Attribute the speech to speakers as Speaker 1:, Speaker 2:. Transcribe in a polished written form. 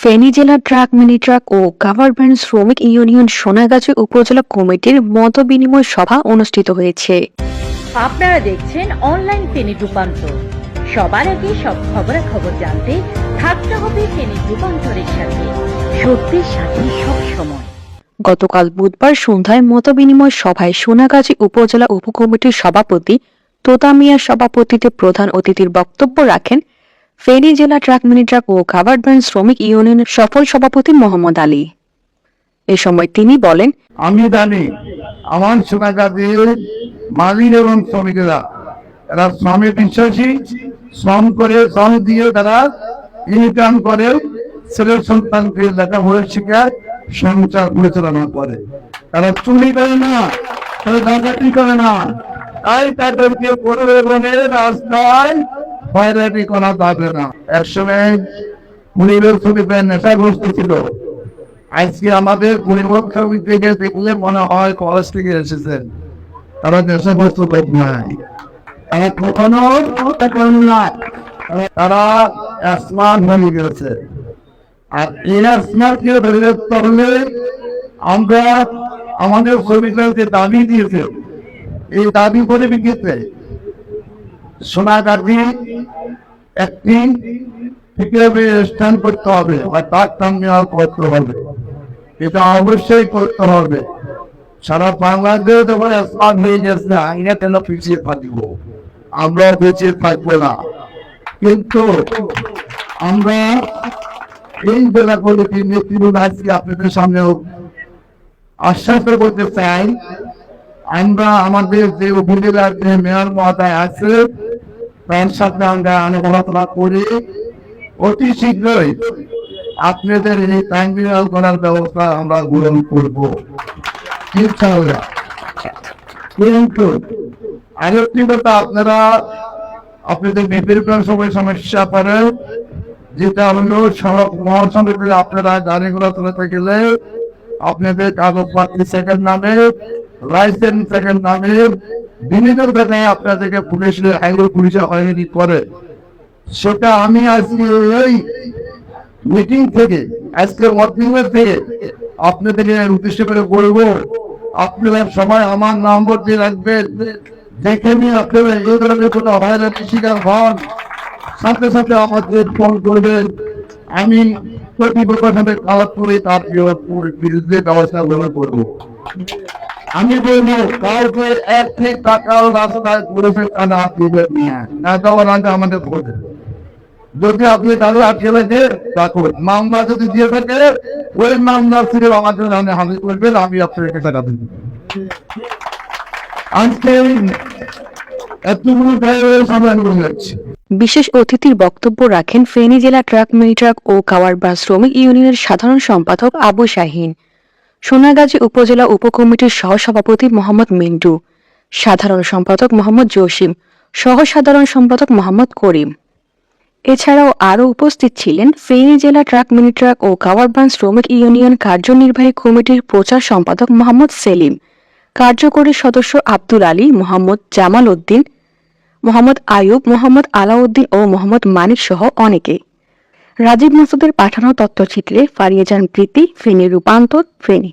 Speaker 1: ফেনী জেলা truck mini truck ও cover van শ্রমিক union Sonagazi উপজেলা কমিটির মতবিনিময় সভা অনুষ্ঠিত হয়েছে।
Speaker 2: আপনারা দেখছেন অনলাইন ফেনী রূপান্তর। সবার আগে সব খবরাখবর জানতে থাকতে হবে ফেনী রূপান্তরের সাথে, সত্যের সাথে সব সময়।
Speaker 1: গতকাল বুধবার সন্ধ্যায় মতবিনিময় সভায় সোনাগাজী উপজেলা উপকমিটির সভাপতি তোতা মিয়ার সভাপতিত্বে প্রধান অতিথির বক্তব্য রাখেন ফেনী জেলা ট্রাক মিনি ট্রাক ও কাভার ভ্যান শ্রমিক ইউনিয়নের সফল সভাপতি মোহাম্মদ আলী। এ সময় তিনি বলেন,
Speaker 3: আমি জানি আমার সোনাগাজীর মালিক এবং শ্রমিকেরা এরা শ্রমে বিশ্বাসী, শ্রম করে শ্রম দিয়ে তারা ইনকাম করে, ছেলে সন্তানকে লেখাপড়া শিখায়, সংসার পরিচালনা করে। তারা চুরি করে না, তারা ডাকাতি করে না, তাই তাদেরকে পরিবহনের রাস্তায় হয়রানি করা যাবে না। একসময় পরিবেশ শ্রমিকরা নেশাগ্রস্ত ছিল, আজকে আমাদের পরিবহন শ্রমিক থেকে দেখলে মনে হয় কলেজ থেকে এসেছেন, তারা নেশাগ্রস্ত নাই, তারা কখনো নয়, তারা স্মার্ট হয়ে গেছে। আর এই স্মার্ট কে ধরে হলে আমরা আমাদের শ্রমিকরা যে দাবি দিয়েছে, এই দাবি করে বিকেছে সোনাগাজী একটি স্থান করতে হবে বা তার টার্মিনাল করতে হবে, এটা অবশ্যই করতে হবে। সারা বাংলাদেশ যখন স্মার্ট হয়ে গেছে, আইনে কেন পিছিয়ে থাকবো? আমরা পিছিয়ে থাকবো না। কিন্তু আমরা এই জেলা কমিটির নেতৃত্ব আজকে আপনাদের সামনে আশ্বাস করতে চাই, আমরা আমাদের যে উপজেলার যে মেয়র মহোদয় আছে তার সাথে আমরা আলোচনা করে অতি শীঘ্রই আপনাদের এই ট্রাইব্যুনাল করার ব্যবস্থা আমরা গ্রহণ করবো ইনশাআল্লাহ। কিন্তু আরেকটি কথা, আপনারা আপনাদের বিভিন্ন সময় সমস্যা করেন, যেটা হলো সড়ক মহাসড়কে আপনারা গাড়িগুলো চলাতে গেলে আপনাদের কাগজপত্র সেকেন্ড নামে, লাইসেন্স সেকেন্ড নামে বিভিন্ন জায়গায় আপনাদেরকে পুলিশের হাইওয়ে পুলিশে হয়রানি করে। সেটা আমি আজকে এই মিটিং থেকে, আজকে ওয়ার্কিংয়ের থেকে আপনাদেরকে উদ্দেশ্য করে বলবো, আপনারা সবাই আমার নম্বর দিয়ে রাখবেন, দেখে নিয়ে আপনারা এই ধরনের কোনো হয়রানি শিকার হন, সাথে সাথে আমাদের ফোন করবেন। আমি কর্তৃপক্ষের সাথে আলাপ করে তার বিরুদ্ধে ব্যবস্থা গ্রহণ করবো। আমি বলবো কাউকে এক থেকে টাকাও রাস্তায় ঘুরে ফেলতে না দিবেন না, দেওয়ার আগে আমাদের বলবে। যদি আপনি তাদের আটকে রেখে রাখুন, মামলা যদি দিয়ে থাকে ওই মামলা থেকে আমাদের নামে হাজির করবেন, আমি আপনাকে টাকা দেব। আজকে এতগুলো ড্রাইভারের সামনে আমি বলে যাচ্ছি।
Speaker 1: বিশেষ অতিথির বক্তব্য রাখেন ফেনী জেলা ট্রাক মিনি ট্রাক ও কাভার ভ্যান শ্রমিক ইউনিয়নের সাধারণ সম্পাদক আবু শাহিন, সোনাগাজী উপজেলা উপকমিটির সহসভাপতি মোহাম্মদ মিন্টু, সাধারণ সম্পাদক মোহাম্মদ জসিম, সহ সাধারণ সম্পাদক মোহাম্মদ করিম। এছাড়াও আরও উপস্থিত ছিলেন ফেনী জেলা ট্রাক মিনি ট্রাক ও কাভার ভ্যান শ্রমিক ইউনিয়ন কার্যনির্বাহী কমিটির প্রচার সম্পাদক মোহাম্মদ সেলিম, কার্যকরী সদস্য আব্দুল আলী, মোহাম্মদ জামাল উদ্দিন, মোহাম্মদ আয়ুব, মোহাম্মদ আলাউদ্দিন ও মোহাম্মদ মানিক সহ অনেকে। রাজীব মাসুদের পাঠানো তথ্যচিত্রে ফারিয়া জান প্রীতি, ফেনী রূপান্তর, ফেনী।